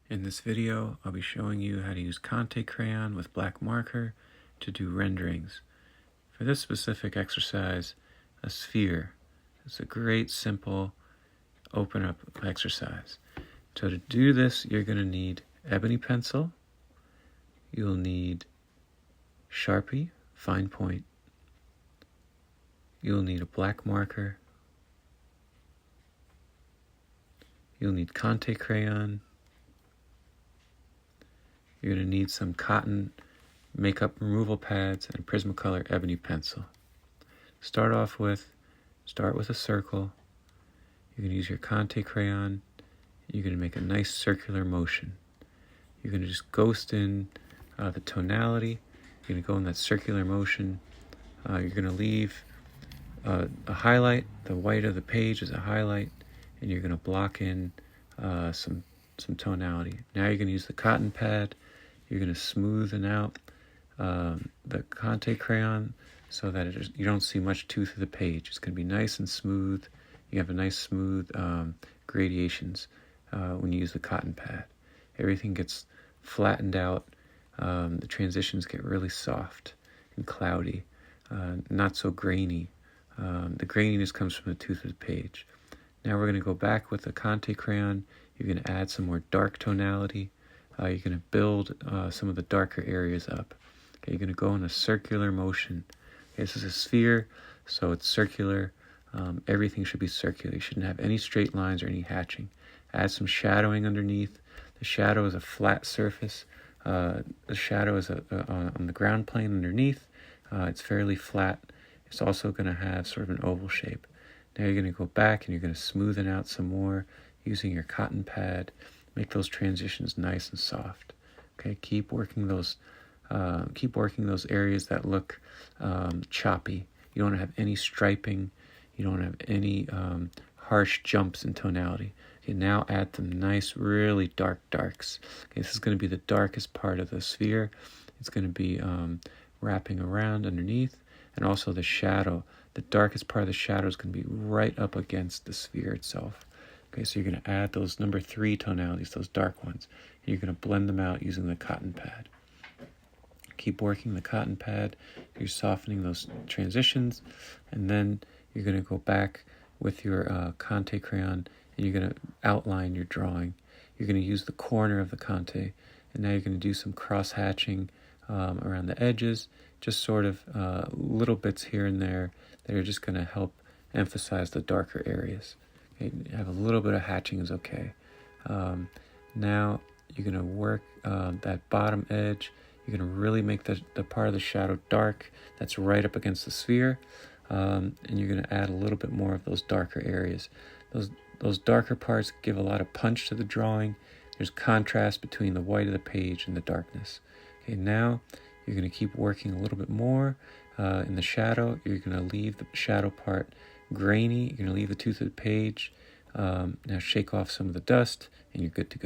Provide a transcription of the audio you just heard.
In this video, I'll be showing you how to use Conté Crayon with black marker to do renderings. For this specific exercise, a sphere. It's a great, simple, open up exercise. So to do this, you're going to need Ebony pencil. You'll need Sharpie, fine point. You'll need a black marker. You'll need Conté Crayon. You're going to need some cotton makeup removal pads and Prismacolor Ebony pencil. Start with a circle. You're going to use your Conté Crayon. You're going to make a nice circular motion. You're going to just ghost in the tonality. You're going to go in that circular motion. You're going to leave a highlight. The white of the page is a highlight, and you're going to block in some tonality. Now you're going to use the cotton pad. You're going to smoothen out the Conté Crayon so that you don't see much tooth of the page. It's going to be nice and smooth. You have a nice smooth gradations when you use the cotton pad. Everything gets flattened out. The transitions get really soft and cloudy, not so grainy. The graininess comes from the tooth of the page. Now we're going to go back with the Conté Crayon. You're going to add some more dark tonality. You're going to build some of the darker areas up. Okay, you're going to go in a circular motion. Okay, this is a sphere, so it's circular. Everything should be circular. You shouldn't have any straight lines or any hatching. Add some shadowing underneath. The shadow is a flat surface. The shadow is on the ground plane underneath. It's fairly flat. It's also going to have sort of an oval shape. Now you're going to go back and you're going to smoothen out some more using your cotton pad. Make those transitions nice and soft. Okay, keep working those areas that look choppy. You don't have any striping. You don't have any harsh jumps in tonality. Okay, now add some nice, really dark darks. Okay, this is going to be the darkest part of the sphere. It's going to be wrapping around underneath, and also the shadow. The darkest part of the shadow is going to be right up against the sphere itself. Okay, so you're going to add those number 3 tonalities, those dark ones. And you're going to blend them out using the cotton pad. Keep working the cotton pad. You're softening those transitions. And then you're going to go back with your Conté Crayon and you're going to outline your drawing. You're going to use the corner of the Conté. And now you're going to do some cross-hatching around the edges. Just sort of little bits here and there that are just going to help emphasize the darker areas. Okay, have a little bit of hatching is okay. Now you're going to work that bottom edge. You're going to really make the part of the shadow dark that's right up against the sphere. And you're going to add a little bit more of those darker areas. Those darker parts give a lot of punch to the drawing. There's contrast between the white of the page and the darkness. Okay, now you're going to keep working a little bit more in the shadow. You're going to leave the shadow part grainy. You're going to leave the tooth of the page. Now shake off some of the dust and you're good to go.